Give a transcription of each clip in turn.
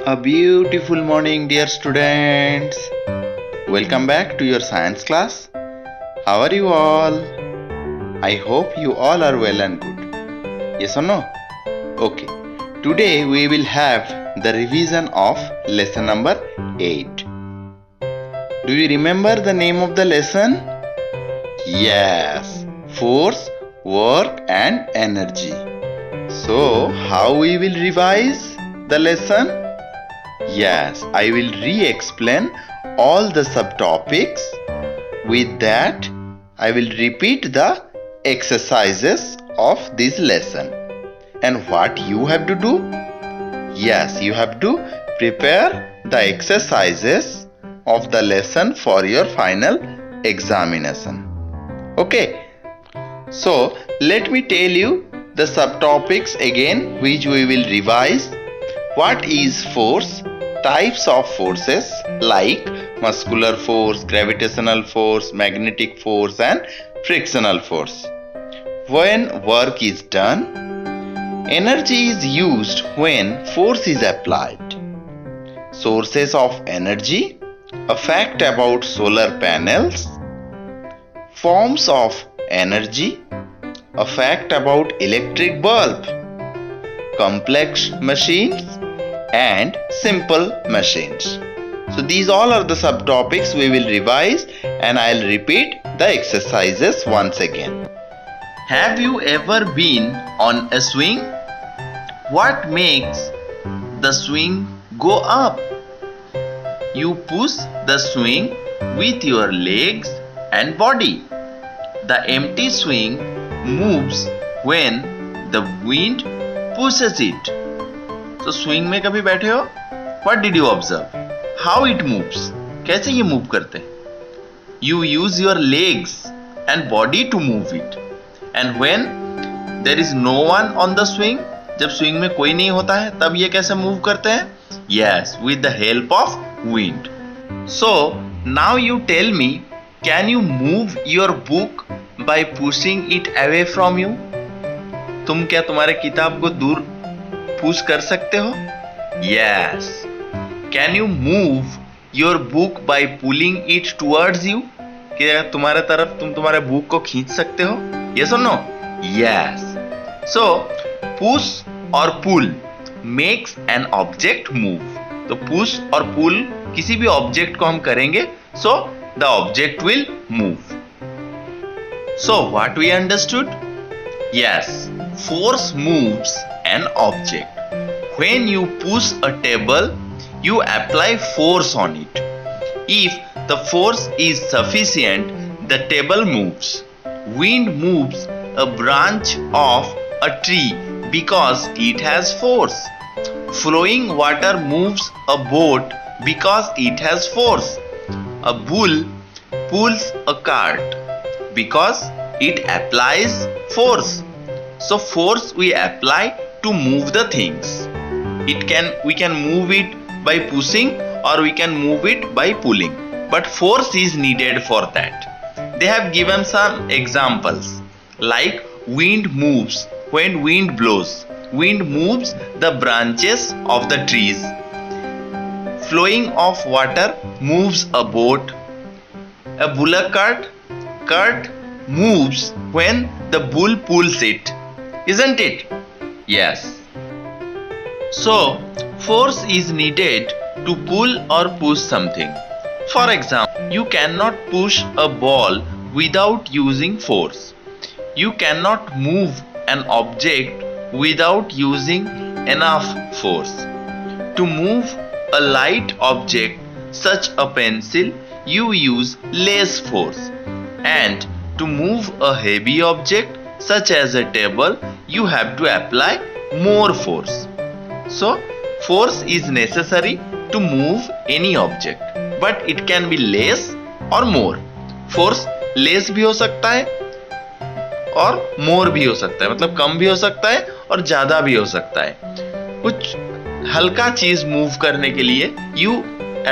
A beautiful morning, dear students. Welcome back to your science class. How are you all? I hope you all are well and good. Yes or no? Okay. Today we will have the revision of lesson number 8. Do you remember the name of the lesson? Yes. Force, work and energy. So, how we will revise the lesson? Yes, I will re-explain all the subtopics. With that, I will repeat the exercises of this lesson. And what you have to do? Yes, you have to prepare the exercises of the lesson for your final examination. Okay, so let me tell you the subtopics again which we will revise. What is force? Types of forces like muscular force, gravitational force, magnetic force and frictional force. When work is done, energy is used when force is applied. Sources of energy, a fact about solar panels. Forms of energy, a fact about electric bulb. Complex machines and simple machines. So these all are the subtopics we will revise, and I'll repeat the exercises once again. Have you ever been on a swing? What makes the swing go up? You push the swing with your legs and body. The empty swing moves when the wind pushes it. तो swing में कभी बैठे हो? What did you observe? How it moves? कैसे ये move करते हैं? You use your legs and body to move it. And when there is no one on the swing, जब स्विंग में कोई नहीं होता है, तब ये कैसे मूव करते हैं? Yes, with the help of wind. So now you tell me, can you move your book by pushing it away from you? तुम क्या तुम्हारे किताब को दूर पुश कर सकते हो? Yes. Can you move your book by pulling it towards you? क्या तुम्हारे तरफ तुम तुम्हारे बुक को खींच सकते हो? Yes or no? Yes. So push और pull makes an object move. तो push और pull किसी भी ऑब्जेक्ट को हम करेंगे, so the object will move. So what we understood? Yes, force moves an object. When you push a table, you apply force on it. If the force is sufficient, the table moves. Wind moves a branch of a tree because it has force. Flowing water moves a boat because it has force. A bull pulls a cart because it applies force. So force we apply to move the things. We can move it by pushing or we can move it by pulling. But force is needed for that. They have given some examples like wind moves when wind blows. Wind moves the branches of the trees. Flowing of water moves a boat. A bullock cart moves when the bull pulls it. Isn't it? Yes. So, force is needed to pull or push something. For example, you cannot push a ball without using force. You cannot move an object without using enough force. To move a light object such a pencil, you use less force. And to move a heavy object such as a table, you have to apply more force. So, force is necessary to move any object, but it can be less or more. Force less भी हो सकता है और more भी हो सकता है, मतलब कम भी हो सकता है और ज़्यादा भी हो सकता है. कुछ हल्का चीज मूव करने के लिए you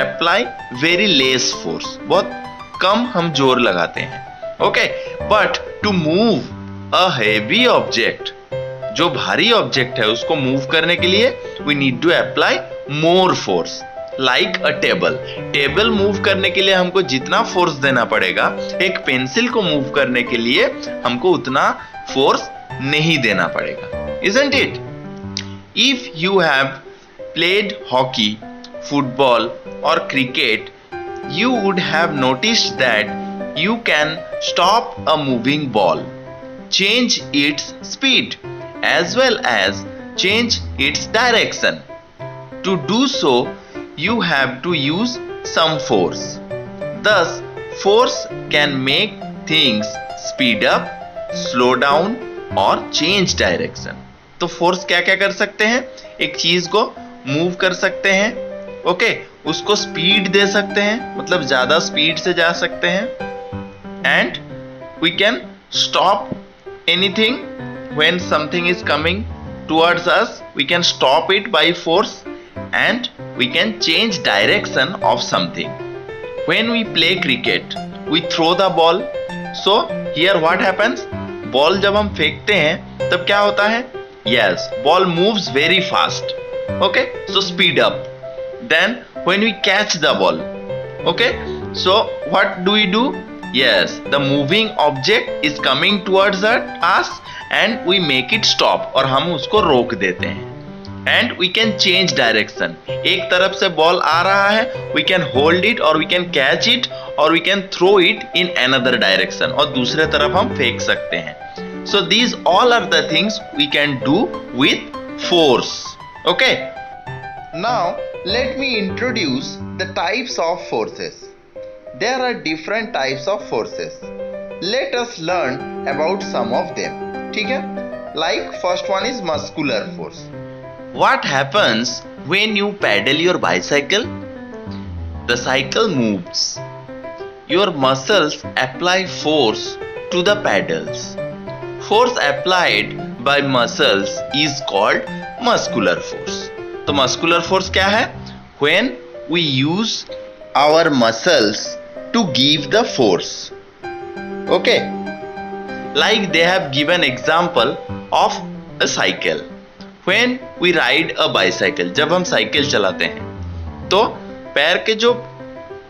apply very less force, बहुत कम हम जोर लगाते हैं. Okay, but to move a heavy object, जो भारी ऑब्जेक्ट है उसको मूव करने के लिए we need to apply more force. Like a table. Table move करने के लिए हमको जितना फोर्स देना पड़ेगा, एक पेंसिल को मूव करने के लिए हमको उतना फोर्स नहीं देना पड़ेगा. Isn't it? If you have played hockey, football or cricket, you would have noticed that you can stop a moving ball, change its speed, as well as change its direction. To do so, you have to use some force. Thus, force can make things speed up, slow down or change direction. तो force क्या क्या कर सकते हैं? एक चीज को move कर सकते हैं, ओके, उसको स्पीड दे सकते हैं, मतलब ज्यादा स्पीड से जा सकते हैं, and we can stop anything when something is coming towards us, we can stop it by force, and we can change direction of something. When we play cricket, we throw the ball. So here what happens? Ball जब हम फेंकते हैं तब क्या होता है? Yes, ball moves very fast. Okay, so speed up. Then when we catch the ball, okay, so what do we do? Yes, the moving object is coming towards us and we make it stop, और हम उसको रोक देते हैं. And we can change direction. एक तरफ से ball आ रहा है, we can hold it or we can catch it or we can throw it in another direction, और दूसरे तरफ हम फेंक सकते हैं. So these all are the things we can do with force. Okay? Now let me introduce the types of forces. There are different types of forces. Let us learn about some of them. ठीक है? Like first one is muscular force. What happens when you pedal your bicycle? The cycle moves. Your muscles apply force to the pedals. Force applied by muscles is called muscular force. तो muscular force क्या है? When we use our muscles to give the force. Okay? Like they have given example of a cycle. When we ride a bicycle, जब हम cycle चलाते हैं तो पैर के जो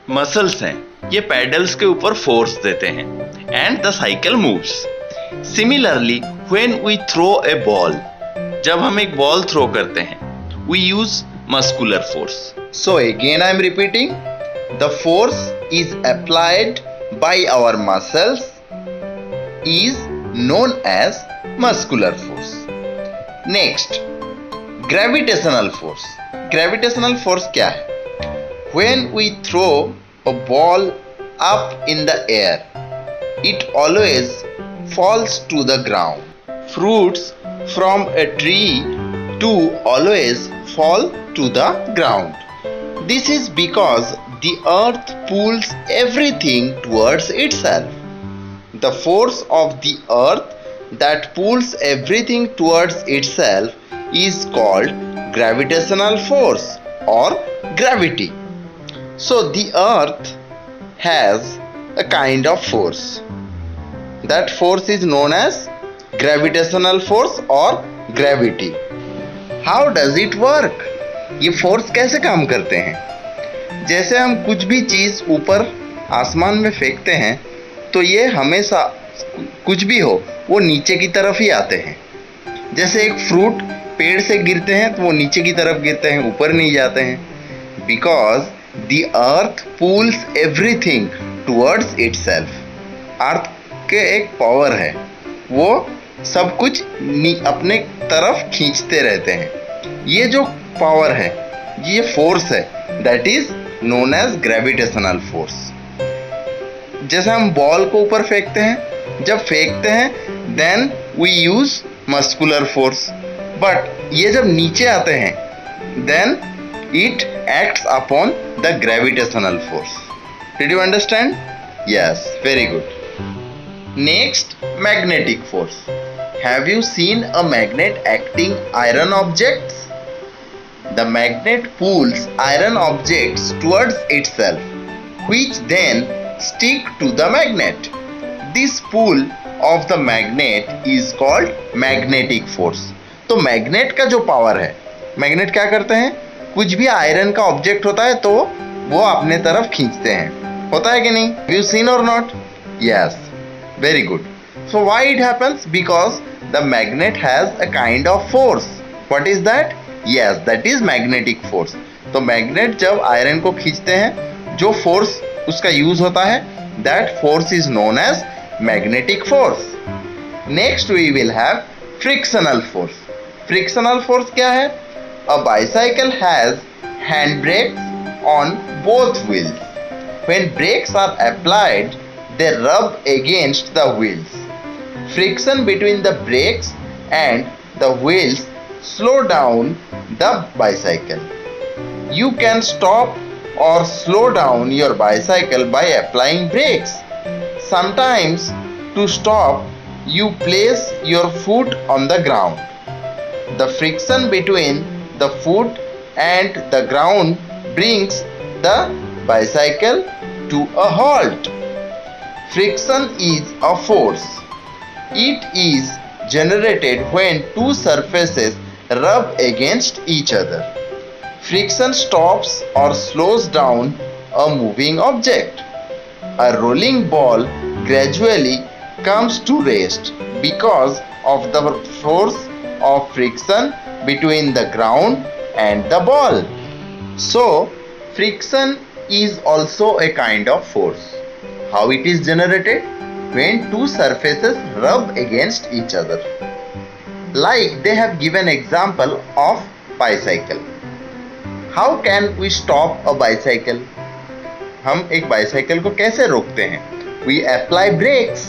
मसल्स हैं ये पैडल्स के ऊपर फोर्स देते हैं and the cycle moves. Similarly, when we throw a ball, जब हम एक बॉल थ्रो करते हैं we use muscular force. So again I am repeating, the force is applied by our muscles is known as muscular force. Next, gravitational force. Gravitational force क्या है? When we throw a ball up in the air, it always falls to the ground. Fruits from a tree too always fall to the ground. This is because the earth pulls everything towards itself. The force of the earth that pulls everything towards itself is called gravitational force or gravity. So the earth has a kind of force. That force is known as gravitational force or gravity. How does it work? ये force कैसे काम करते हैं? जैसे हम कुछ भी चीज ऊपर आसमान में फेंकते हैं तो ये हमेशा कुछ भी हो वो नीचे की तरफ ही आते हैं. जैसे एक फ्रूट पेड़ से गिरते हैं तो वो नीचे की तरफ गिरते हैं, ऊपर नहीं जाते हैं. Because the earth pulls everything towards itself. Earth के एक पावर है, वो सब कुछ अपने तरफ खींचते रहते हैं. ये जो पावर है, ये फोर्स है, that is known as gravitational force. जैसे हम बॉल को ऊपर फेंकते हैं, जब फेंकते हैं then we use muscular force, but ये जब नीचे आते हैं then it acts upon the gravitational force. Did you understand? Yes, very good. Next, magnetic force. Have you seen a magnet acting iron objects? The magnet pulls iron objects towards itself, which then stick to the magnet. This pull of the magnet is called magnetic force. तो magnet का जो power है, magnet क्या करते हैं? कुछ भी iron का ऑब्जेक्ट होता है तो वो अपने तरफ खींचते हैं, होता है कि नहीं? यू सीन और not? Yes, very good. So why it happens? Because the magnet has a kind of force. What is that? Yes, that is magnetic force. तो मैग्नेट जब आयरन को खींचते हैं, जो फोर्स उसका यूज होता है, that force is known as magnetic force. Next we will have frictional force. Frictional force क्या है? A bicycle has handbrakes on both wheels. When brakes are applied, they rub against the wheels. Friction between the brakes and the wheels slow down the bicycle. You can stop or slow down your bicycle by applying brakes. Sometimes to stop, you place your foot on the ground. The friction between the foot and the ground brings the bicycle to a halt. Friction is a force. It is generated when two surfaces rub against each other. Friction stops or slows down a moving object. A rolling ball gradually comes to rest because of the force of friction between the ground and the ball. So, friction is also a kind of force. How it is generated? When two surfaces rub against each other. Like they have given example of bicycle. How can we stop a bicycle? हम एक bicycle को कैसे रोकते हैं? We apply brakes.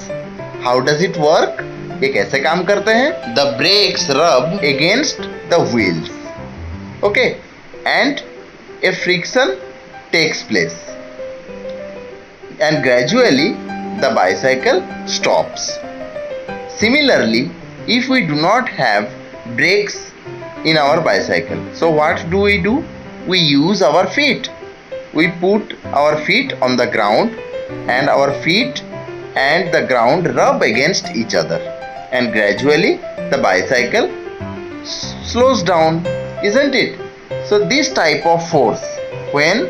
How does it work? ये कैसे काम करते हैं? The brakes rub against the wheels. Okay, and a friction takes place. And gradually the bicycle stops. Similarly, if we do not have brakes in our bicycle, so what do? We use our feet. We put our feet on the ground and our feet and the ground rub against each other, and gradually the bicycle slows down, isn't it? So this type of force, when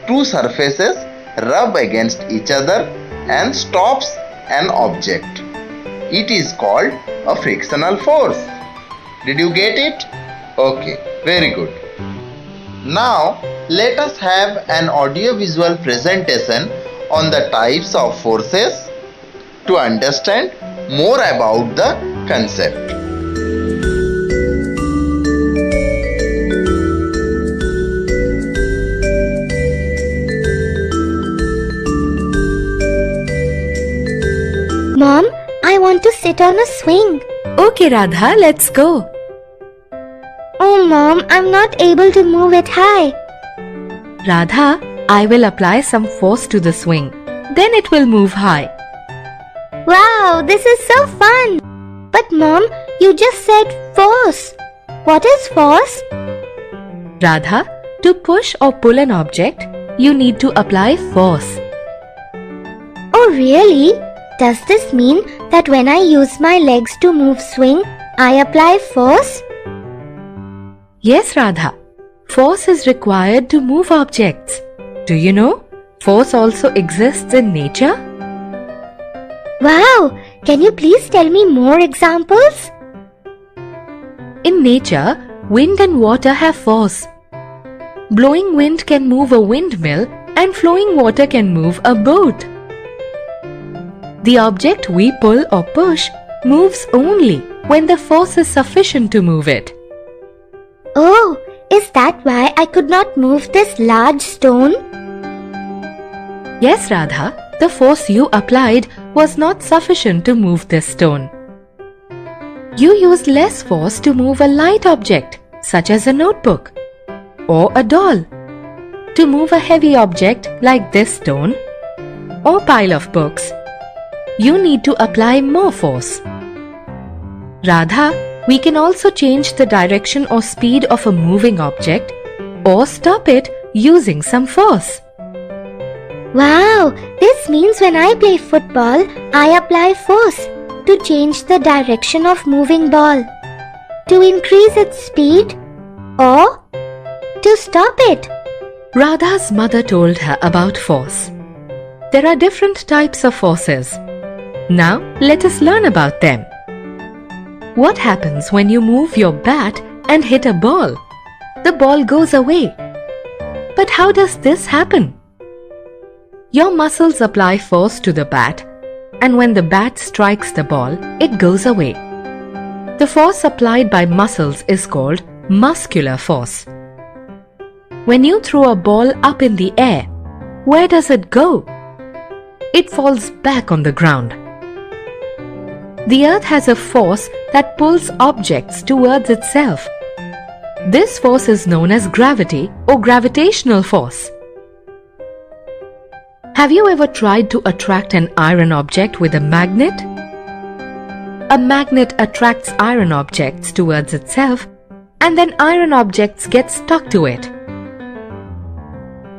two surfaces rub against each other and stops an object, it is called a frictional force. Did you get it? Okay, very good. Now let us have an audio-visual presentation on the types of forces to understand more about the concept. Mom, I want to sit on a swing. Okay, Radha, let's go. Oh, Mom, I'm not able to move it high. Radha, I will apply some force to the swing. Then it will move high. Wow, this is so fun. But Mom, you just said force. What is force? Radha, to push or pull an object, you need to apply force. Oh, really? Does this mean that when I use my legs to move swing, I apply force? Yes, Radha. Force is required to move objects. Do you know? Force also exists in nature. Wow! Can you please tell me more examples? In nature, wind and water have force. Blowing wind can move a windmill and flowing water can move a boat. The object we pull or push moves only when the force is sufficient to move it. Oh, is that why I could not move this large stone? Yes, Radha, the force you applied was not sufficient to move this stone. You used less force to move a light object, such as a notebook or a doll. To move a heavy object like this stone or pile of books, you need to apply more force. Radha, we can also change the direction or speed of a moving object or stop it using some force. Wow, this means when I play football, I apply force to change the direction of moving ball, to increase its speed or to stop it? Radha's mother told her about force. There are different types of forces. Now, let us learn about them. What happens when you move your bat and hit a ball? The ball goes away. But how does this happen? Your muscles apply force to the bat, and when the bat strikes the ball, it goes away. The force applied by muscles is called muscular force. When you throw a ball up in the air, where does it go? It falls back on the ground. The earth has a force that pulls objects towards itself. This force is known as gravity or gravitational force. Have you ever tried to attract an iron object with a magnet? A magnet attracts iron objects towards itself, and then iron objects get stuck to it.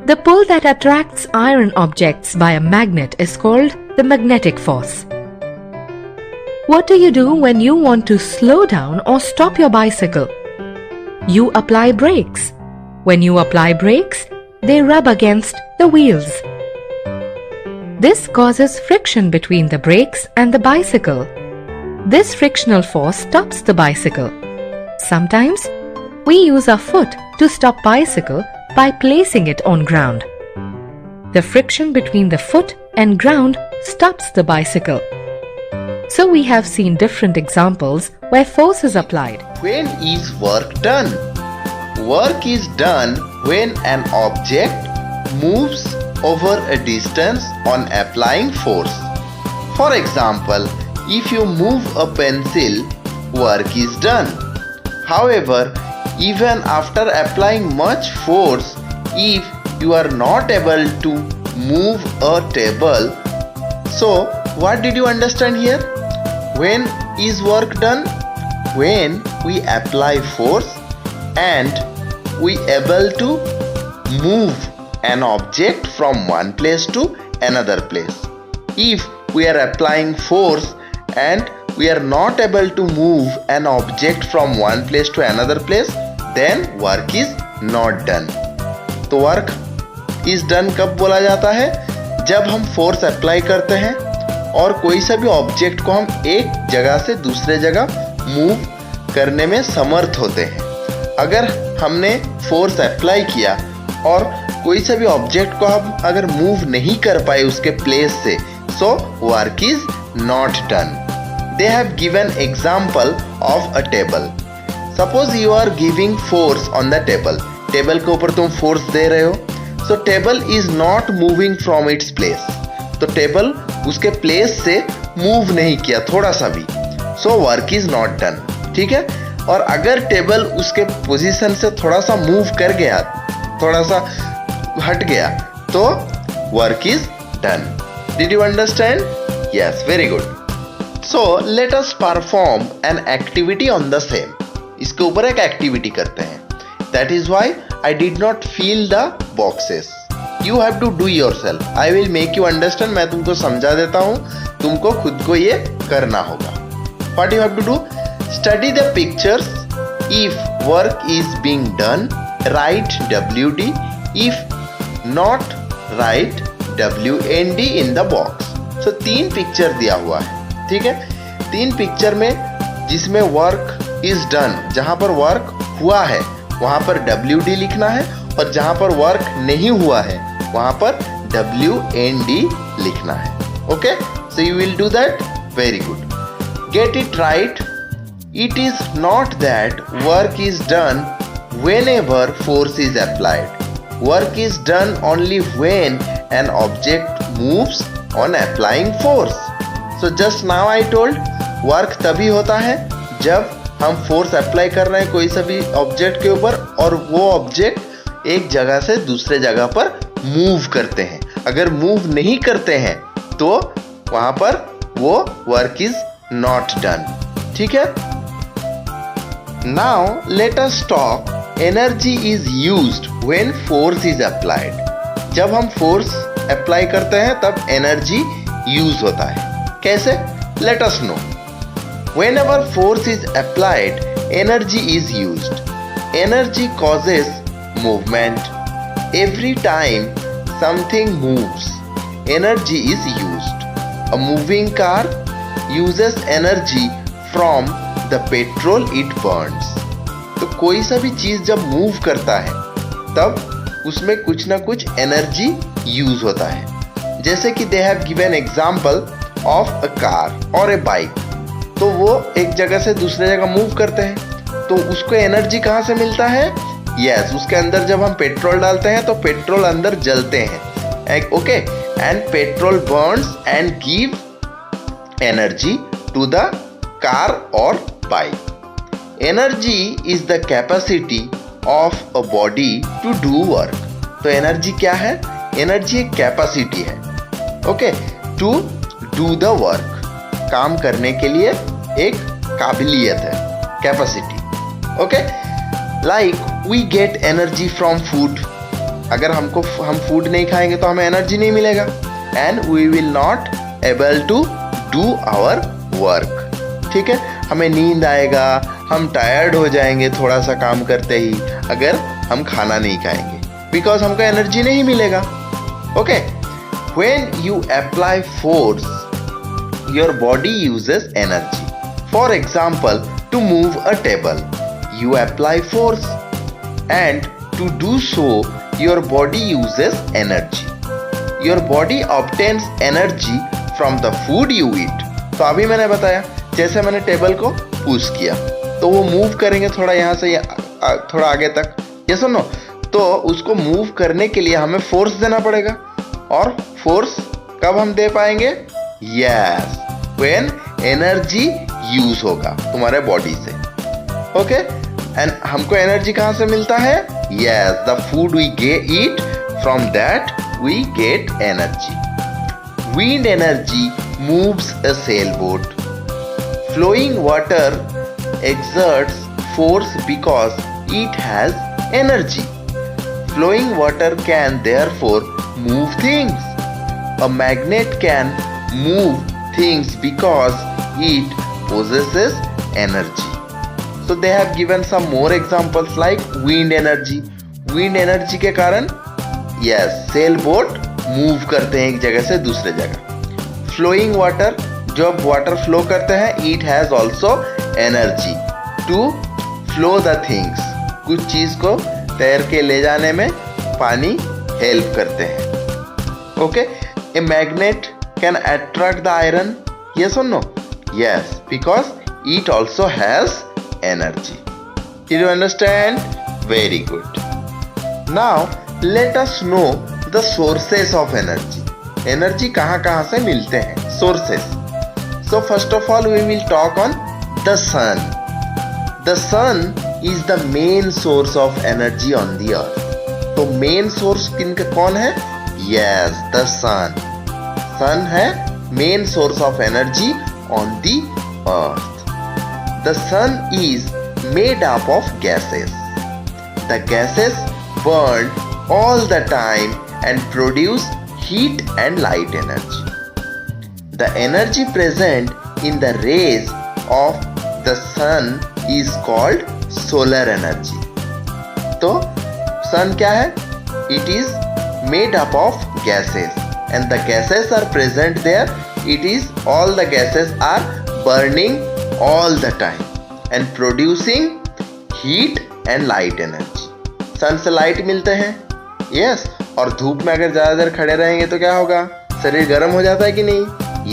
The pull that attracts iron objects by a magnet is called the magnetic force. What do you do when you want to slow down or stop your bicycle? You apply brakes. When you apply brakes, they rub against the wheels. This causes friction between the brakes and the bicycle. This frictional force stops the bicycle. Sometimes, we use our foot to stop bicycle by placing it on ground. The friction between the foot and ground stops the bicycle. So we have seen different examples where force is applied. When is work done? Work is done when an object moves over a distance on applying force. For example, if you move a pencil, work is done. However, even after applying much force, if you are not able to move a table, so what did you understand here? When is work done? When we apply force and we able to move an object from one place to another place. If we are applying force and we are not able to move an object from one place to another place, then work is not done. तो work is done कब बोला जाता है? जब हम force apply करते हैं और कोई सा भी ऑब्जेक्ट को हम एक जगह से दूसरे जगह मूव करने में समर्थ होते हैं. अगर हमने फोर्स अप्लाई किया और कोई सा भी ऑब्जेक्ट को हम अगर मूव नहीं कर पाए उसके प्लेस से, so work is not done. They have given example of a table. Suppose you are giving force on the table. Table के ऊपर तुम फोर्स दे रहे हो, so table is not moving from its place. तो table उसके place से move नहीं किया थोड़ा सा भी, so work is not done. ठीक है. और अगर टेबल उसके पोजीशन से थोड़ा सा मूव कर गया, थोड़ा सा हट गया, तो work is done. Did you understand? Yes, very good. So let us perform an activity on the same. इसके ऊपर एक एक्टिविटी करते हैं. That is why I did not fill the boxes. You have to do yourself. I will make you understand. मैं तुमको समझा देता हूं, तुमको खुद को ये करना होगा. What you have to do? Study the pictures. If work is being done, write WD. If not, write WND in the box. So 3 picture दिया हुआ है. ठीक है. 3 पिक्चर में जिसमें वर्क इज डन, जहां पर वर्क हुआ है वहां पर WD लिखना है, और जहां पर वर्क नहीं हुआ है वहां पर WND लिखना है. Okay. So you will do that. Very good. Get it right. It is not that work is done whenever force is applied. Work is done only when an object moves on applying force. So just now I told, work तभी होता है जब हम force apply कर रहे हैं कोई सा भी object के ऊपर, और वो object एक जगह से दूसरे जगह पर move करते हैं. अगर move नहीं करते हैं तो वहां पर वो work is not done. ठीक है. Now let us talk. Energy is used when force is applied. जब हम force apply करते हैं तब energy use होता है. कैसे? Let us know. Whenever force is applied, energy is used. Energy causes movement. Every time something moves, energy is used. A moving car uses energy from the petrol it burns. तो कोई सा भी चीज जब move करता है तब उसमें कुछ ना कुछ एनर्जी यूज होता है. जैसे कि दे have given example of a car और ए बाइक. तो वो एक जगह से दूसरे जगह मूव करते हैं, तो उसको एनर्जी कहाँ से मिलता है? यस, उसके अंदर जब हम पेट्रोल डालते हैं तो पेट्रोल अंदर जलते हैं. Okay, and petrol burns and give energy to the car और bike. Energy is the capacity of a body to do work. तो एनर्जी क्या है? एनर्जी एक कैपेसिटी है. Okay, to do the work. काम करने के लिए एक काबिलियत है, capacity. Okay, like we get energy from food. अगर हम फूड नहीं खाएंगे तो हमें एनर्जी नहीं मिलेगा, and we will not able to do our work. ठीक है, हमें नींद आएगा, हम टायर्ड हो जाएंगे थोड़ा सा काम करते ही अगर हम खाना नहीं खाएंगे, बिकॉज हमको एनर्जी नहीं मिलेगा. Okay, when you apply force, your body uses energy. For example, to move a table, you apply force, and to do so your body uses energy. Your body obtains energy from the food you eat. तो अभी मैंने बताया, जैसे मैंने table को push किया तो वो मूव करेंगे थोड़ा यहाँ से थोड़ा आगे तक. ये सुनो, तो उसको मूव करने के लिए हमें फोर्स देना पड़ेगा. और फोर्स कब हम दे पाएंगे? यस, व्हेन एनर्जी यूज होगा तुम्हारे बॉडी से. ओके, एंड हमको एनर्जी कहाँ से मिलता है? Yes, the food we eat, from that we get energy. Wind energy moves a sailboat. Flowing water exerts force because it has energy. Flowing water can therefore move things. A magnet can move things because it possesses energy. So they have given some more examples like wind energy. Wind energy के कारण yes, sailboat move करते हैं एक जगह से दूसरे जगह. Flowing water, जब वाटर फ्लो करते हैं, it has also energy to flow the things. कुछ चीज को तैर के ले जाने में पानी हेल्प करते हैं. Okay, a magnet can attract the iron. Yes और no? Yes, because it also has energy. Did you understand? Very good. Now let us know the sources of energy. Energy कहाँ कहाँ से मिलते हैं? Sources. So first of all we will talk on the sun. The sun is the main source of energy on the earth. तो main source किनका कौन है? Yes, the sun. Sun है main source of energy on the earth. The sun is made up of gases. The gases burn all the time and produce heat and light energy. The energy present in the rays of the sun is called solar energy. तो sun क्या है? It is made up of gases and the gases are present there. It is all the gases are burning all the time and producing heat and light energy. sun से light मिलते हैं. yes, और धूप में अगर ज़्यादा देर खड़े रहेंगे तो क्या होगा? शरीर गर्म हो जाता है कि नहीं?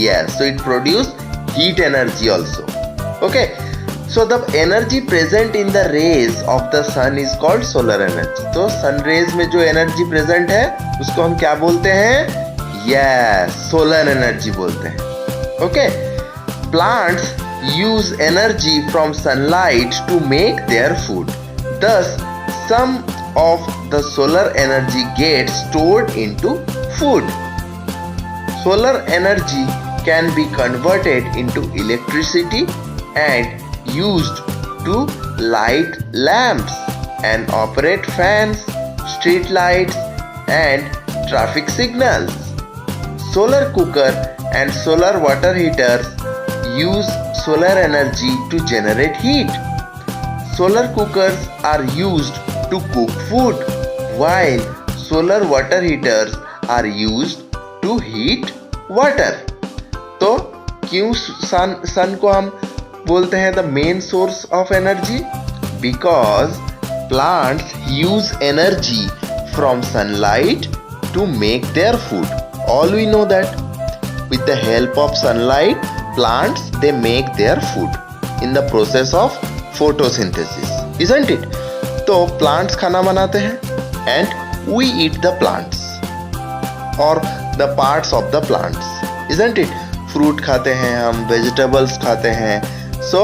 yes, so it produce heat energy also. okay, so the energy present in the rays of the sun is called solar energy. तो sun rays में जो energy present है उसको हम क्या बोलते हैं? yes, solar energy बोलते हैं. okay, plants use energy from sunlight to make their food. Thus some of the solar energy gets stored into food. Solar energy can be converted into electricity and used to light lamps and operate fans, street lights and traffic signals. Solar cooker and solar water heaters use solar energy to generate heat. Solar cookers are used to cook food. while solar water heaters are used to heat water. तो क्यों सन को हम बोलते हैं the main source of energy? Because plants use energy from sunlight to make their food. All we know that with the help of sunlight, plants they make their food in the process of photosynthesis, isn't it? तो plants खाना बनाते हैं and we eat the plants or the parts of the plants, isn't it? Fruit खाते हैं हम, vegetables खाते हैं. So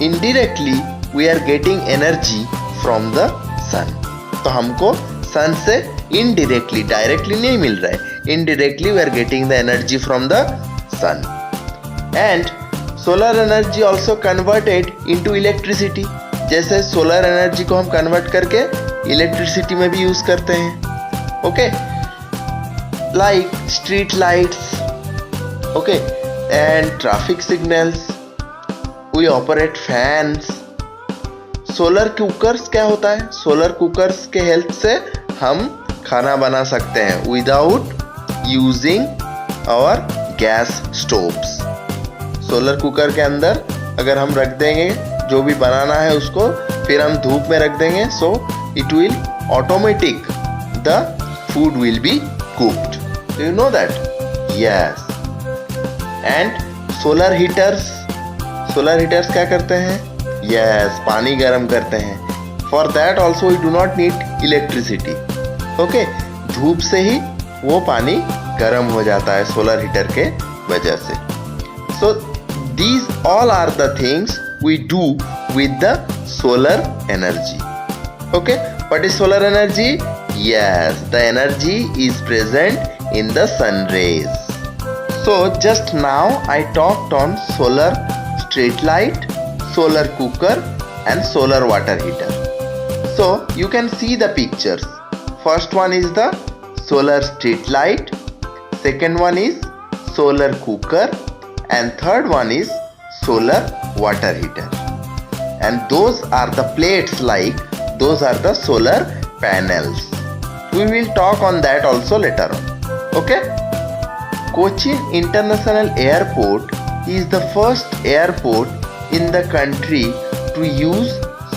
indirectly we are getting energy from the sun. तो हमको sun से indirectly, directly नहीं मिल रहा है. Indirectly we are getting the energy from the sun. And solar energy also converted into electricity. जैसे solar energy को हम convert करके electricity में भी use करते हैं. Okay? Like street lights, okay, and traffic signals. We operate fans. Solar cookers क्या होता है? सोलर कुकर्स के हेल्प से हम खाना बना सकते हैं without using our gas stoves. Solar cooker के अंदर अगर हम रख देंगे जो भी बनाना है उसको, फिर हम धूप में रख देंगे, so it will automatic the food will be cooked. Do you know that? Yes. And solar heaters क्या करते हैं? यस, पानी गर्म करते हैं. For that also we do not need electricity. Okay, धूप से ही वो पानी गर्म हो जाता है सोलर हीटर के वजह से. So these all are the things we do with the solar energy. Okay, what is solar energy? Yes, the energy is present in the sun rays. So just now I talked on solar street light, solar cooker and solar water heater. So you can see the pictures. First one is the solar street light, second one is solar cooker and third one is solar water heater. And those are the plates, like those are the solar panels. We will talk on that also later on. Okay? Cochin International Airport is the first airport in the country to use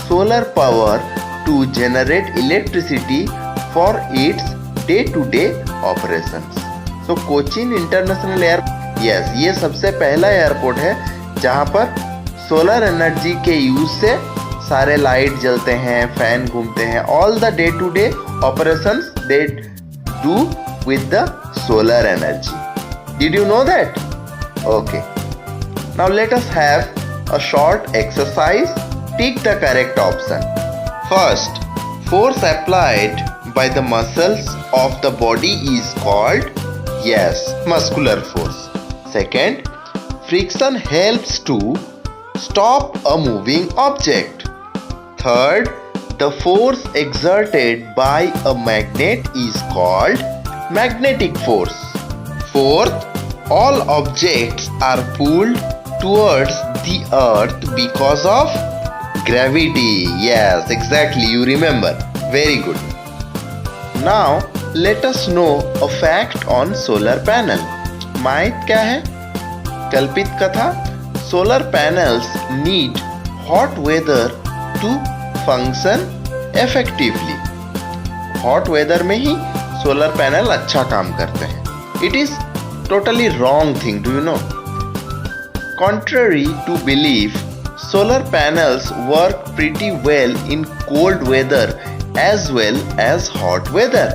solar power to generate electricity for its day-to-day operations. So Cochin International Airport, yes, ये सबसे पहला airport है जहाँ पर solar energy के use से सारे light जलते हैं, फैन घूमते हैं. All the day to day operations they do with the solar energy. Did you know that? Okay. Now let us have a short exercise. Tick the correct option. First, force applied by the muscles of the body is called, yes, muscular force. Second, friction helps to stop a moving object. Third, the force exerted by a magnet is called magnetic force. Fourth, all objects are pulled towards the earth because of gravity. Yes, exactly, you remember. Very good. Now let us know a fact on solar panel. माइथ क्या है? कल्पित कथा. Solar panels need hot weather to function effectively. Hot weather में ही solar panel अच्छा काम करते हैं. It is totally wrong thing, do you know? Contrary to belief, solar panels work pretty well in cold weather as well as hot weather.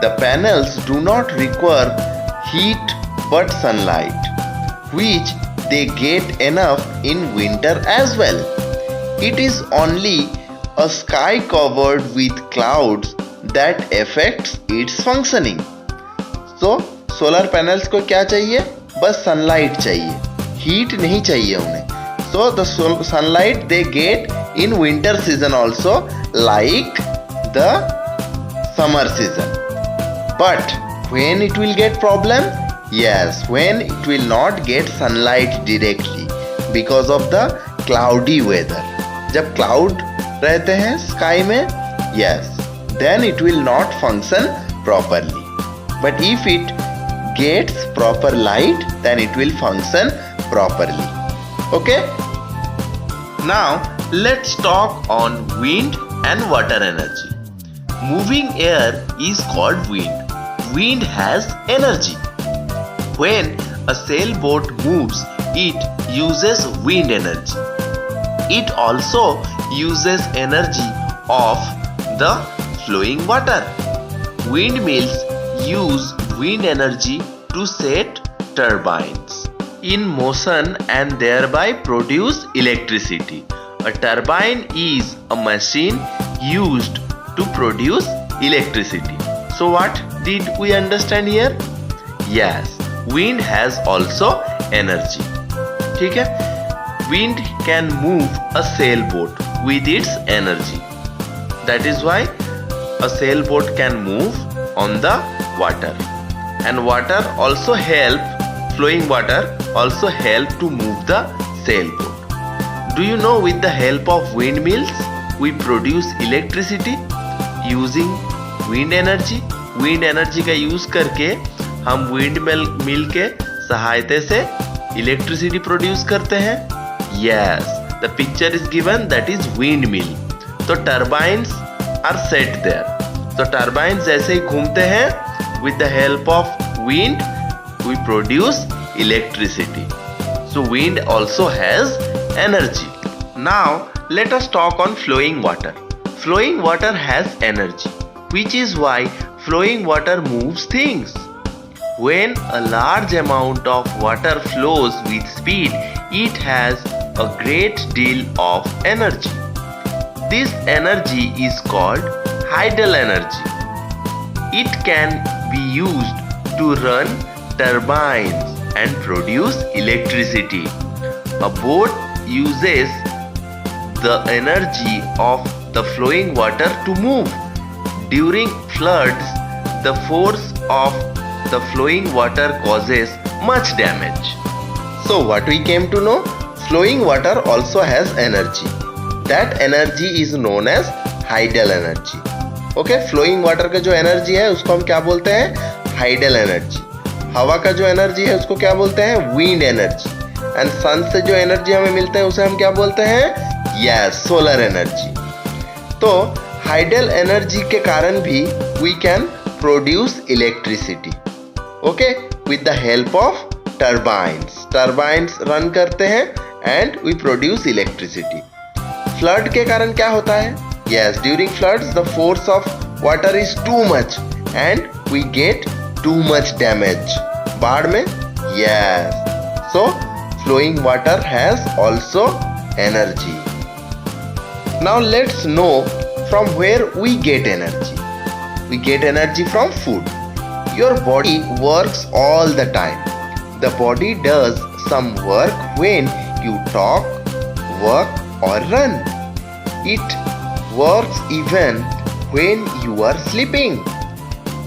The panels do not require heat but sunlight, which they get enough in winter as well. It is only a sky covered with clouds that affects its functioning. So, solar panels को क्या चाहिए? बस sunlight चाहिए, heat नहीं चाहिए उन्हें. So the sunlight they get in winter season also, like the summer season. But when it will get problem? Yes, when it will not get sunlight directly because of the cloudy weather. जब cloud रहते हैं sky में, yes, then it will not function properly. But if it gets proper light, then it will function properly. Okay? Now let's talk on wind and water energy. Moving air is called wind. Wind has energy. When a sailboat moves, it uses wind energy. It also uses energy of the flowing water. Windmills use wind energy to set turbines in motion and thereby produce electricity. A turbine is a machine used to produce electricity. So what did we understand here? Yes, wind has also energy. ठीक है? Wind can move a sailboat with its energy. That is why a sailboat can move on the water. And water also flowing water also help to move the sailboat. Do you know, with the help of windmills, we produce electricity using wind energy. Wind energy का use करके हम wind mill के सहायता से electricity produce करते हैं. Yes, the picture is given, that is windmill. तो turbines are set there. तो turbines जैसे ही घूमते हैं, with the help of wind we produce electricity. So wind also has energy. Now let us talk on flowing water. Flowing water has energy, which is why flowing water moves things. When a large amount of water flows with speed, it has a great deal of energy. This energy is called tidal energy. It can be used to run turbines and produce electricity. A boat uses the energy of the flowing water to move. During floods, the force of the flowing water causes much damage. So what we came to know? Flowing water also has energy. That energy is known as tidal energy. Okay, flowing water का जो energy है उसको हम क्या बोलते हैं? tidal energy. हवा का जो energy है उसको क्या बोलते हैं? wind energy. And sun से जो energy हमें मिलता है उसे हम क्या बोलते हैं? yes, solar energy. तो tidal energy के कारण भी we can produce electricity. Okay, with the help of turbines. Turbines run करते हैं and we produce electricity. Flood के कारण क्या होता है? Yes, during floods the force of water is too much and we get too much damage. बाढ़ में? Yes. So flowing water has also energy. Now let's know from where we get energy. We get energy from food. Your body works all the time. The body does some work when you talk, work or run. It works even when you are sleeping.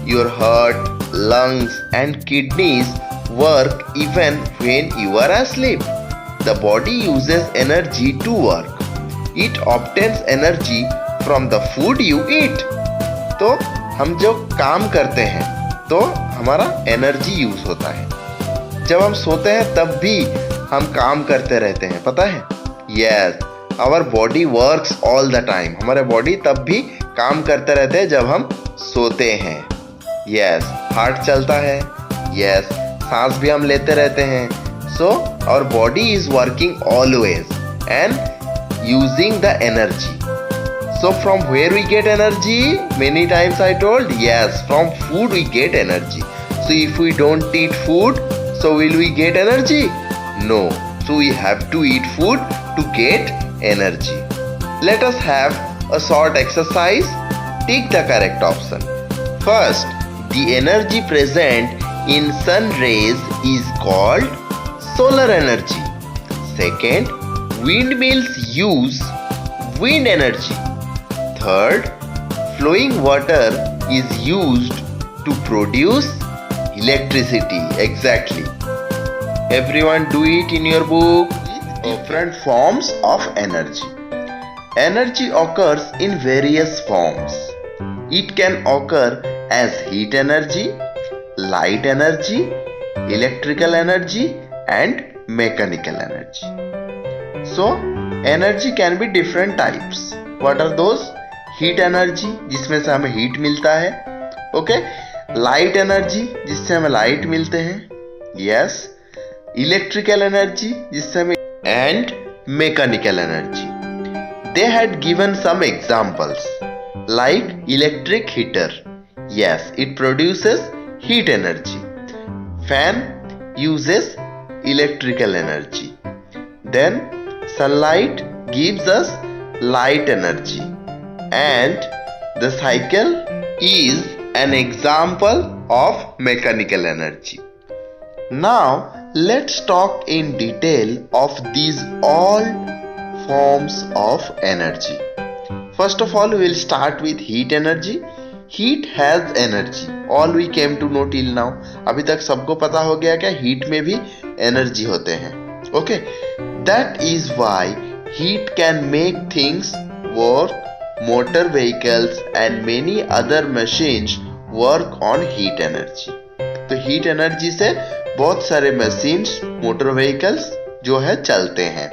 Your heart, lungs and kidneys work even when you are asleep. The body uses energy to work. It obtains energy from the food you eat. तो हम जो काम करते हैं तो हमारा energy use होता है. जब हम सोते हैं तब भी हम काम करते रहते हैं, पता है? Yes, our body works all the time. हमारे बॉडी तब भी काम करते रहते हैं जब हम सोते हैं. यस, हार्ट चलता है. यस, सांस भी हम लेते रहते हैं. So our body is working always and using the energy. So from where we get energy? Many times I told, yes, from food we get energy. So if we don't eat food, so will we get energy? No. So we have to eat food to get energy. Let us have a short exercise. Take the correct option. First, the energy present in sun rays is called solar energy. Second, windmills use wind energy. Third, flowing water is used to produce electricity. Exactly. Everyone do it in your book. Different forms of energy. Energy occurs in various forms. It can occur as heat energy, light energy, electrical energy and mechanical energy. So energy can be different types. What are those? Heat energy, जिसमें से हमें heat मिलता है. Okay. Light energy, जिससे हमें light मिलते हैं. Yes. Electrical energy, जिससे हमें, and mechanical energy. They had given some examples like electric heater. Yes, it produces heat energy. Fan uses electrical energy. Then sunlight gives us light energy. And the cycle is an example of mechanical energy. Now let's talk in detail of these all forms of energy. First of all, we will start with heat energy. Heat has energy. All we came to know till now. अभी तक सबको पता हो गया क्या heat में भी energy होते हैं. Okay, that is why heat can make things work. Motor vehicles and many other machines work on heat energy. तो हीट एनर्जी से बहुत सारे मशीन्स, मोटर व्हीकल्स जो है चलते हैं.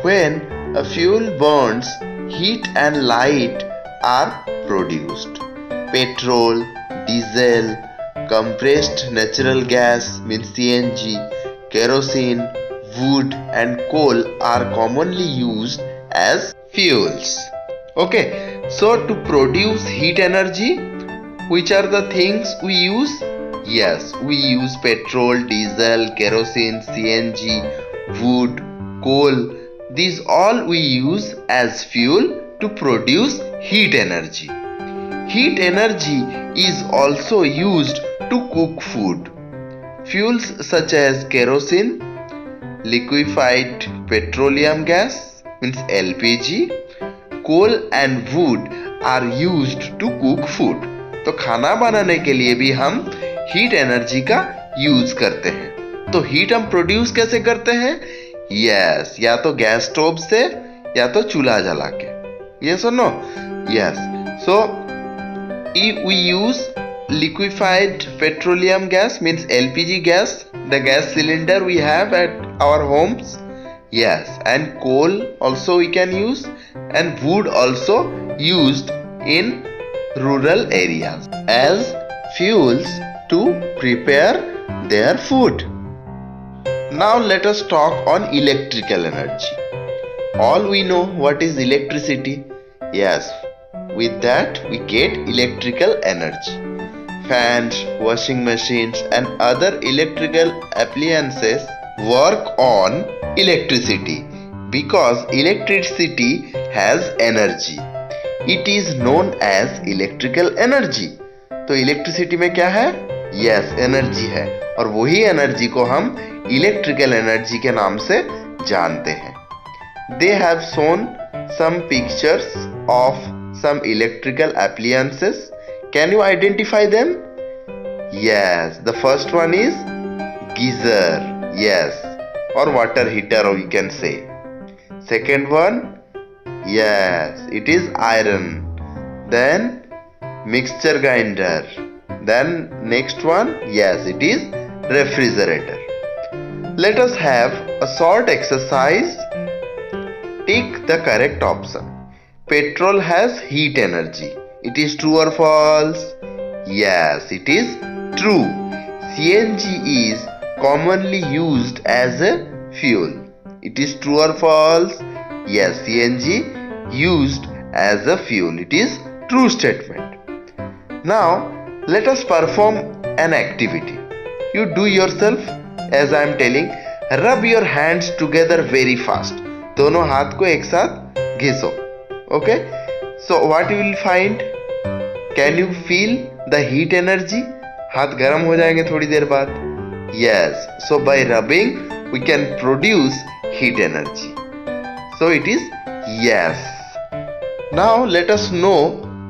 When a fuel burns, heat and light are produced. Petrol, diesel, compressed natural gas means CNG, kerosene, wood and coal are commonly used as fuels. Okay, so to produce heat energy, which are the things we use? Yes, we use petrol, diesel, kerosene, CNG, wood, coal. These all we use as fuel to produce heat energy. Heat energy is also used to cook food. Fuels such as kerosene, liquefied petroleum gas means LPG, coal and wood are used to cook food. तो खाना बनाने के लिए भी हम heat energy का use करते हैं. तो हीट हम प्रोड्यूस कैसे करते हैं? यस, या तो गैस स्टोव से या तो चूल्हा जला के. यस और no? Yes. So we use liquefied petroleum gas means LPG gas, the gas cylinder we have at our homes. Yes, and coal also we can use, and wood also used in rural areas as fuels to prepare their food. Now let us talk on electrical energy. All we know what is electricity. Yes, with that we get electrical energy. Fans, washing machines and other electrical appliances work on electricity because electricity has energy. It is known as electrical energy. तो electricity में क्या है? Yes, energy है. और वही energy को हम electrical energy के नाम से जानते हैं. They have shown some pictures of some electrical appliances. Can you identify them? Yes, the first one is geyser. Yes, or water heater you can say. Second one, yes, it is iron. Then mixture grinder. Then next one, yes, it is refrigerator. Let us have a short exercise. Take the correct option. Petrol has heat energy. It is true or false? Yes, it is true. CNG is commonly used as a fuel. It is true or false? Yes, CNG used as a fuel. It is true statement. Now let us perform an activity. You do yourself as I am telling. Rub your hands together very fast. दोनों हाथ को एक साथ घिसो. Okay? So what you will find? Can you feel the heat energy? हाथ गर्म हो जाएंगे थोड़ी देर बाद. Yes. So by rubbing we can produce heat energy. So it is yes. Now let us know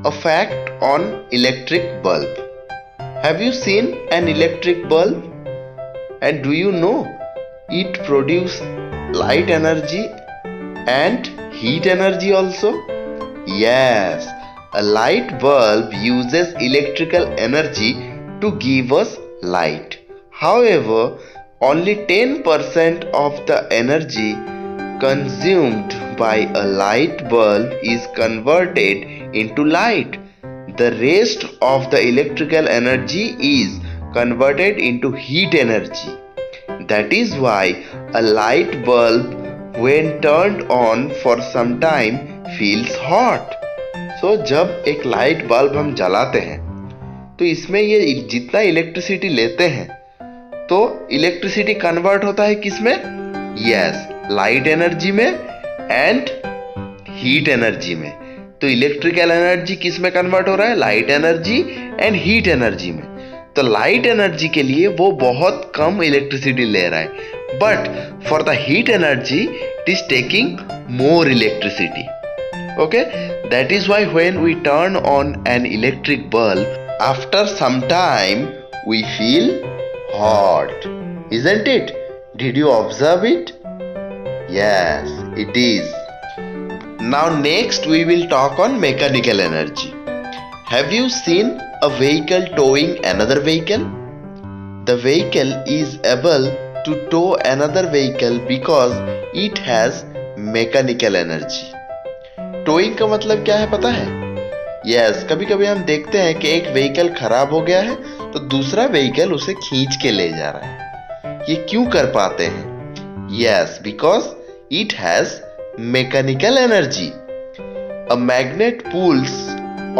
a fact on electric bulb. Have you seen an electric bulb? And do you know it produces light energy and heat energy also? Yes, A light bulb uses electrical energy to give us light. However, only 10% of the energy consumed by a light bulb is converted into light. The rest of the electrical energy is converted into heat energy. That is why a light bulb, when turned on for some time, feels hot. So जब एक light bulb हम जलाते हैं तो इसमें ये जितना electricity लेते हैं तो इलेक्ट्रिसिटी कन्वर्ट होता है किसमें? यस, लाइट एनर्जी में एंड हीट एनर्जी में. तो इलेक्ट्रिकल एनर्जी किस में कन्वर्ट हो रहा है? Light energy and heat energy में. तो लाइट एनर्जी के लिए वो बहुत कम इलेक्ट्रिसिटी ले रहा है, but for the heat energy it is taking more electricity. Okay, that is why when we turn on an electric bulb, after some time we feel hot, isn't it? Did you observe it? Yes, it is. Now next we will talk on mechanical energy. Have you seen a vehicle towing another vehicle? The vehicle is able to tow another vehicle because it has mechanical energy. Towing का मतलब क्या है पता है? Yes, कभी कभी हम देखते हैं कि एक व्हीकल खराब हो गया है तो दूसरा व्हीकल उसे खींच के ले जा रहा है. ये क्यों कर पाते हैं? Yes, because it has mechanical energy. A magnet pulls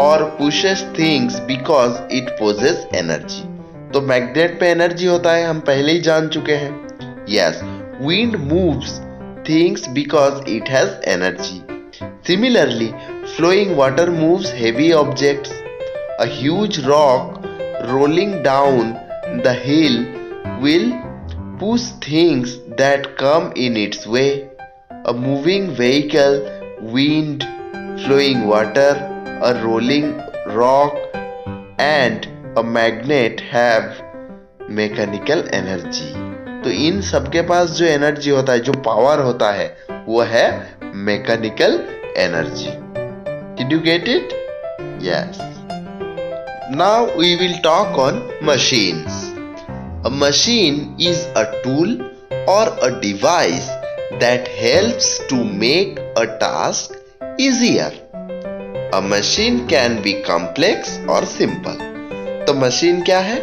और pushes things because it possesses energy. तो मैग्नेट पे एनर्जी होता है, हम पहले ही जान चुके हैं. Yes, wind moves things because it has energy. Similarly, flowing water moves heavy objects. A huge rock rolling down the hill will push things that come in its way. A moving vehicle, wind, flowing water, a rolling rock, and a magnet have mechanical energy. तो इन सबके पास जो energy होता है, जो power होता है, वो है mechanical energy. Did you get it? Yes. Now we will talk on machines. A machine is a tool or a device that helps to make a task easier. A machine can be complex or simple. तो machine क्या है?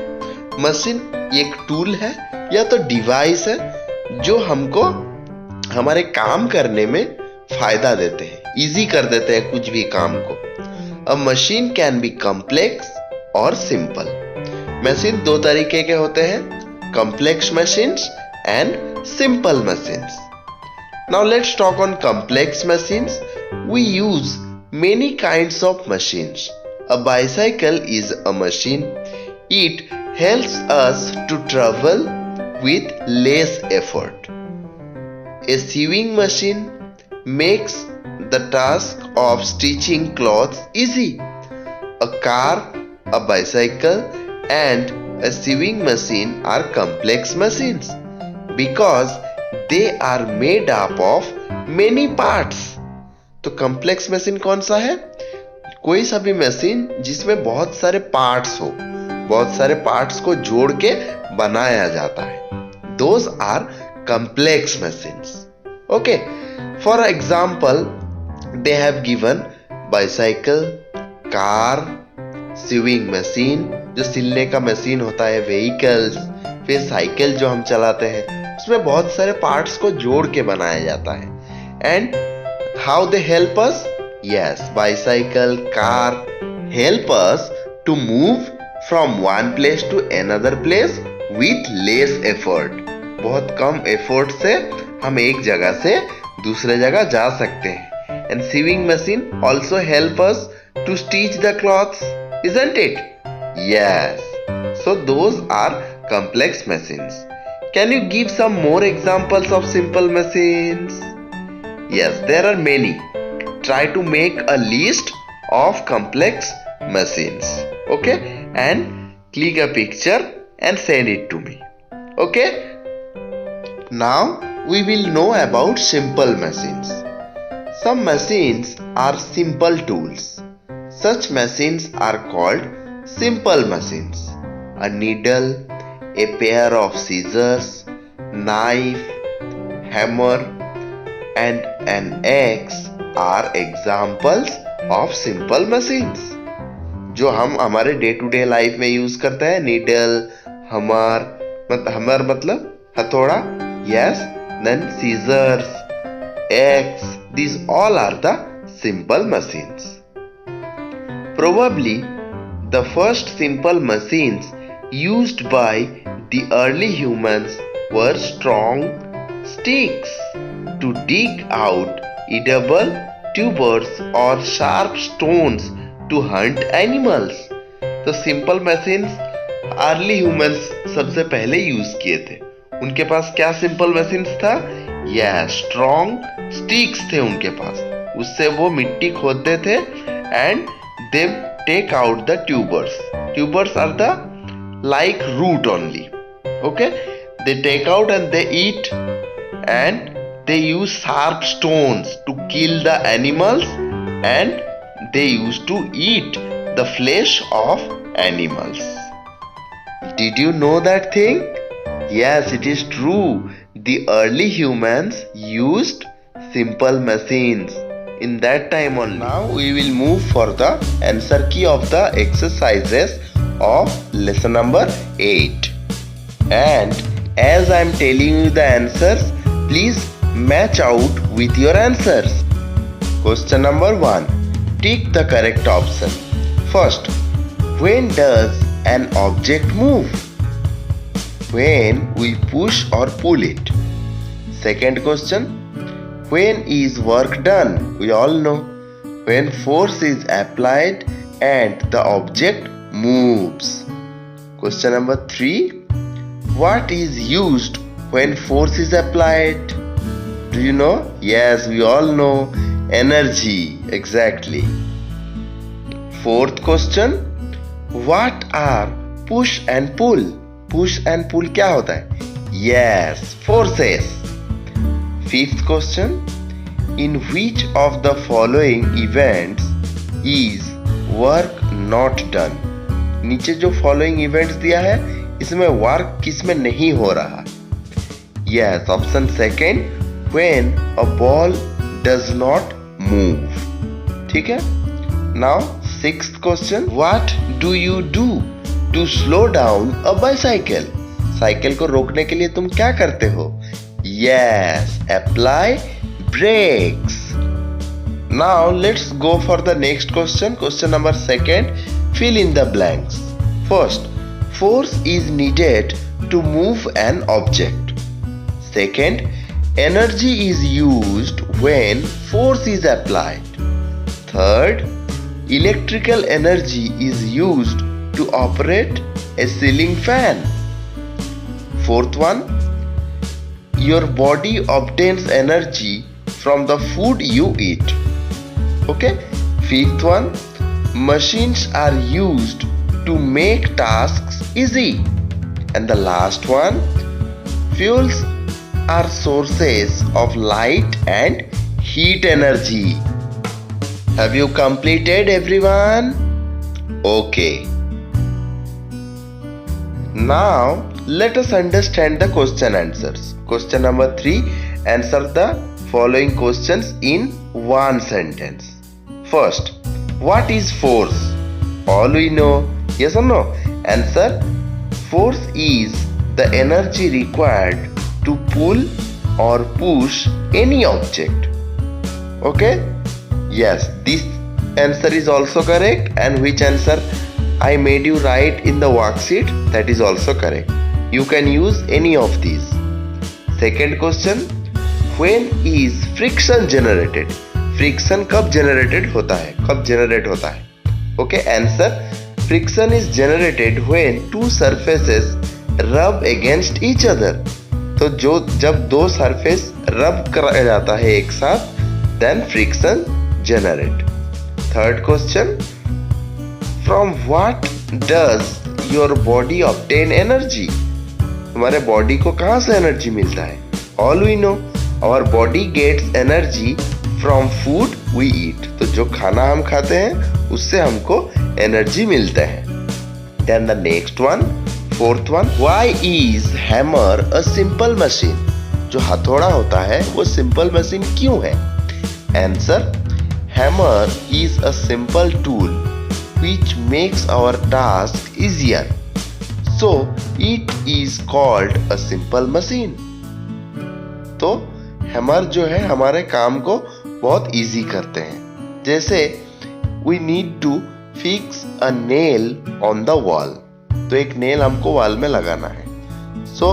Machine एक tool है या तो device है जो हमको हमारे काम करने में फायदा देते हैं, इजी कर देते हैं कुछ भी काम को. A machine can be complex और सिंपल. मशीन दो तरीके के होते हैं, complex machines and simple machines. Now let's talk on complex machines. We use many kinds of machines. A bicycle is a machine. It helps us to travel with less effort. A sewing machine makes the task of stitching clothes easy. A car, a bicycle, and a sewing machine are complex machines because they are made up of many parts. तो complex machine कौन सा है? कोई सा भी machine जिसमें बहुत सारे पार्ट्स हो, बहुत सारे पार्ट्स को जोड़ के बनाया जाता है. Those are complex machines. Okay. For example, they have given bicycle, car, sewing machine, जो सिलने का मशीन होता है, vehicles, फिर साइकिल जो हम चलाते हैं, उसमें बहुत सारे पार्ट्स को जोड़ के बनाया जाता है. And how they help us? Yes, bicycle, car help us to move from one place to another place with less effort. बहुत कम एफर्ट से हम एक जगह से दूसरे जगह जा सकते हैं. And sewing machine also help us to stitch the clothes, isn't it? Yes. So those are complex machines. Can you give some more examples of simple machines? Yes, there are many. Try to make a list of complex machines. Okay? And click a picture and send it to me. Okay? Now we will know about simple machines. Some machines are simple tools. Such machines are called simple machines. A needle, a pair of scissors, knife, hammer, and an axe are examples of simple machines. जो हम हमारे day to day life में use करते हैं. Needle, हमर मतलब हथौड़ा, yes, then scissors, axe, these all are the simple machines. Probably the first simple machines used by the early humans were strong sticks to dig out edible tubers or sharp stones to hunt animals. तो simple machines early humans सबसे पहले use किए थे. उनके पास क्या simple machines था? strong sticks थे उनके पास. उससे वो मिट्टी खोदते थे and they take out the tubers. Tubers are the like root only. Okay? They take out and they eat, and they use sharp stones to kill the animals, and they used to eat the flesh of animals. Did you know that thing? Yes, it is true. The early humans used simple machines in that time only. Now we will move for the answer key of the exercises of lesson number 8. And as I am telling you the answers, please match out with your answers. Question number 1. Tick the correct option. First, when does an object move? When we push or pull it. Second question, when is work done? We all know. When force is applied and the object moves. Question number 3. What is used when force is applied? Do you know? Yes, we all know. Energy. Exactly. Fourth question. What are push and pull? Push and pull क्या होता है? Yes, forces. Fifth question. In which of the following events is work not done? नीचे जो following events दिया है, इसमें work किस में नहीं हो रहा? Yes, option second. When a ball does not move. ठीक है? Now sixth question. What do you do to slow down a bicycle? Cycle को रोकने के लिए तुम क्या करते हो? Yes, apply brakes. Now let's go for the next question. Question number 2. Fill in the blanks. First, force is needed to move an object. Second, energy is used when force is applied. Third, electrical energy is used to operate a ceiling fan. Fourth one, your body obtains energy from the food you eat. Okay? Fifth one, machines are used to make tasks easy. And the last one, fuels are sources of light and heat energy. Have you completed, everyone? Okay. Now let us understand the question answers. Question number 3. Answer the following questions in one sentence. First, what is force? All we know. Yes or no? Answer. Force is the energy required to pull or push any object. Okay? Yes, this answer is also correct, and which answer I made you write in the worksheet, that is also correct. You can use any of these. Second question, when is friction generated? Friction कब generated होता है? कब generate होता है? Okay, answer. Friction is generated when two surfaces rub against each other. तो जब दो surface rub करा जाता है एक साथ, then friction generate. Third question, from what does your body obtain energy? हमारे बॉडी को कहाँ से एनर्जी मिलता है? All we know, our body gets energy from food we eat. तो जो खाना हम खाते हैं उससे हमको एनर्जी मिलता है. Then the next one, fourth one, why is hammer a simple machine? जो हथौड़ा होता है वो सिंपल मशीन क्यों है? Answer, hammer is a simple tool which makes our task easier, so it is called a simple machine. तो hammer जो है हमारे काम को बहुत इजी करते हैं. जैसे we need to fix a nail on the wall, तो एक नेल हमको वॉल में लगाना है. So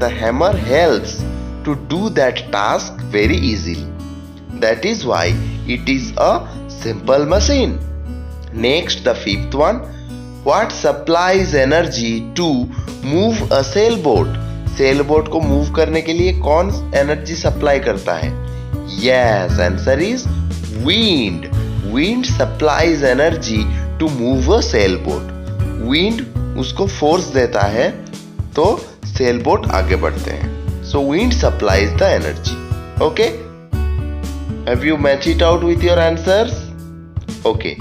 the hammer helps to do that task very easily. That is why it is a simple machine. Next, the fifth one, what supplies energy to move a sailboat? Sailboat को move करने के लिए कौन energy supply करता है? Yes, answer is wind. Wind supplies energy to move a sailboat. Wind उसको force देता है तो sailboat आगे बढ़ते हैं. So wind supplies the energy. Okay? Have you matched it out with your answers? Okay.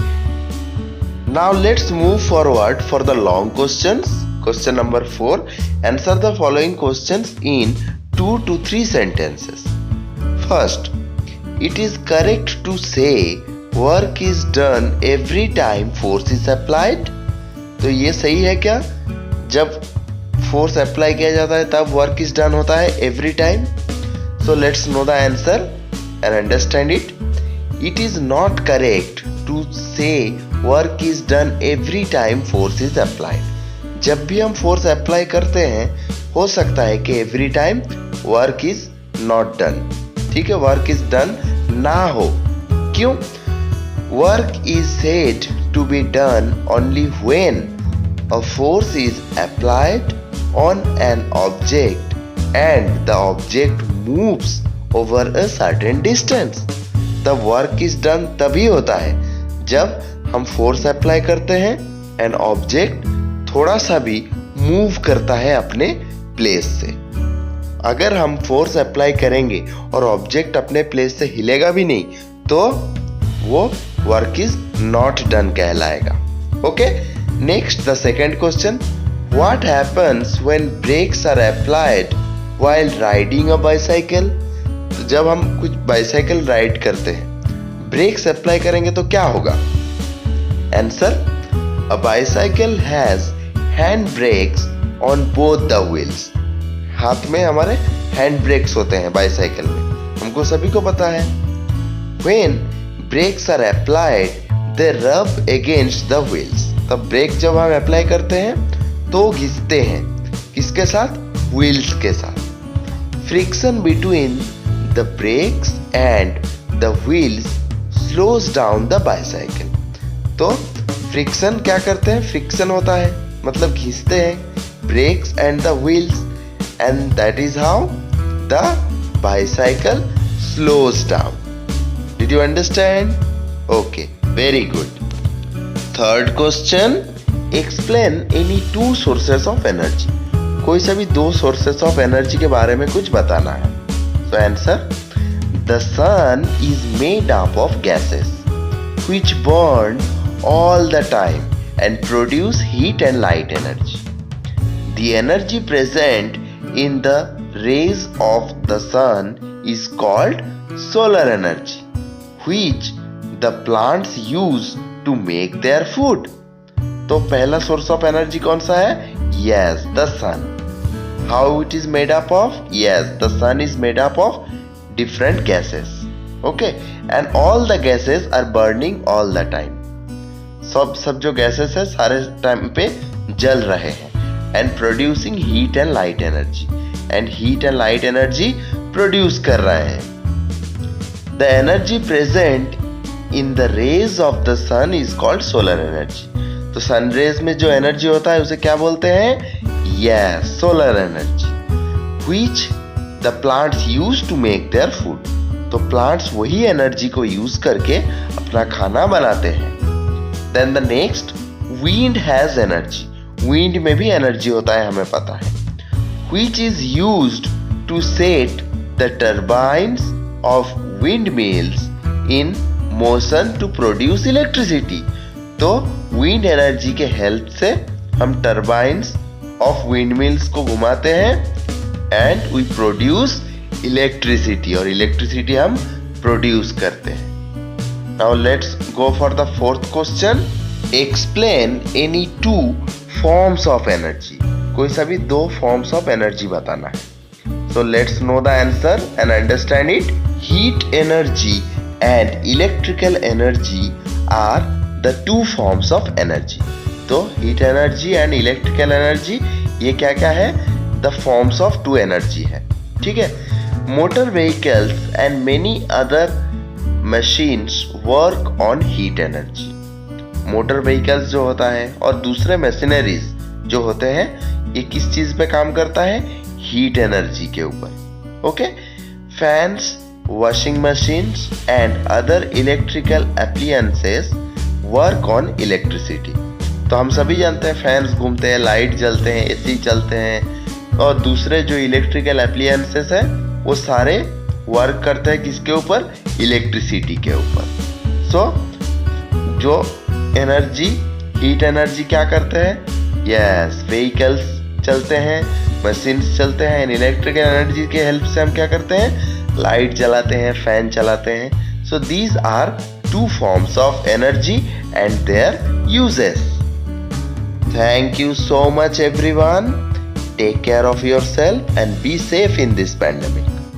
Now let's move forward for the long questions. Question number 4. Answer the following questions in 2 to 3 sentences. First, it is correct to say work is done every time force is applied. तो ये सही है क्या? जब force apply किया जाता है तब work is done होता है every time. So let's know the answer and understand it. It is not correct to say work is done every time force is applied. जब भी हम force apply करते हैं हो सकता है कि every time work is not done. ठीक है, work is done ना हो. क्यों? Work is said to be done only when a force is applied on an object and the object moves over a certain distance. The work is done तभी होता है जब हम फोर्स अप्लाई करते हैं एंड ऑब्जेक्ट थोड़ा सा भी मूव करता है अपने प्लेस से. अगर हम फोर्स अप्लाई करेंगे और ऑब्जेक्ट अपने प्लेस से हिलेगा भी नहीं तो वो वर्क इज नॉट डन कहलाएगा. Okay, next the second question, what happens when brakes are applied while riding a bicycle? जब हम कुछ बाइसाइकिल राइड करते हैं ब्रेक्स अप्लाई करेंगे तो क्या होगा? Answer, a bicycle has hand breaks on both the wheels. हाथ में हमारे हैंड ब्रेक्स होते हैं बाइसाइकिल में, हमको सभी को पता है. व्हेन ब्रेक्स आर अप्लाइड दे रब अगेंस्ट द व्हील्स. तब ब्रेक जब हम अप्लाई करते हैं तो घिसते हैं किसके साथ? व्हील्स के साथ. Friction between the brakes and the wheels slows down the bicycle. तो फ्रिक्शन क्या करते हैं? फ्रिक्शन होता है मतलब घिसते हैं brakes and the wheels and that is how the bicycle slows down. Did you understand? Okay, very good. Third question, explain any 2 sources of energy. कोई सा भी 2 sources of energy के बारे में कुछ बताना है. So answer, the sun is made up of gases which burn all the time and produce heat and light energy. The energy present in the rays of the sun is called solar energy, which the plants use to make their food. तो पहला source of energy कौन सा है? Yes, the sun. How it is made up of? Yes, the sun is made up of different gases. Okay, and all the gases are burning all the time. सब जो gases है सारे time पे जल रहे हैं and producing heat and light energy. And heat and light energy produce कर रहे हैं. The energy present in the rays of the sun is called solar energy. तो सन रेज में जो एनर्जी होता है उसे क्या बोलते हैं? Yes, solar energy, which the plants use to make their food. तो plants वही एनर्जी को यूज करके अपना खाना बनाते हैं. Then the next, wind has energy. Wind में भी एनर्जी होता है हमें पता है. Which is used to set the turbines of windmills in motion to produce electricity. तो विंड एनर्जी के हेल्प से हम टरबाइन्स ऑफ विंड मिल्स को घुमाते हैं एंड वी प्रोड्यूस इलेक्ट्रिसिटी, और इलेक्ट्रिसिटी हम प्रोड्यूस करते हैं. Now let's go for the fourth question. Explain any two forms of energy. कोई सा भी दो फॉर्म्स ऑफ एनर्जी बताना है. So let's know the answer and understand it. Heat energy and electrical energy are the two forms of energy. तो heat energy and electrical energy ये क्या क्या है? The forms of two energy है. ठीक है? Motor vehicles and many other machines work on heat energy. Motor vehicles जो होता है और दूसरे मशीनरीज जो होते हैं ये किस चीज पे काम करता है? हीट एनर्जी के ऊपर. Okay. Fans, washing machines and other electrical appliances work on electricity. तो हम सभी जानते हैं फैंस घूमते हैं, लाइट जलते हैं, एसी चलते हैं, और दूसरे जो इलेक्ट्रिकल एप्लियंसेस हैं वो सारे वर्क करते हैं किसके ऊपर? इलेक्ट्रिसिटी के ऊपर. सो जो एनर्जी, हीट एनर्जी क्या करते हैं? यस, व्हीकल्स चलते हैं, मशीन्स चलते हैं, इलेक्ट्रिकल एनर्जी के हेल्प से हम क्या करते हैं? लाइट जलाते हैं, फैन चलाते हैं. So these are two forms of energy and their uses. Thank you so much everyone. Take care of yourself and be safe in this pandemic.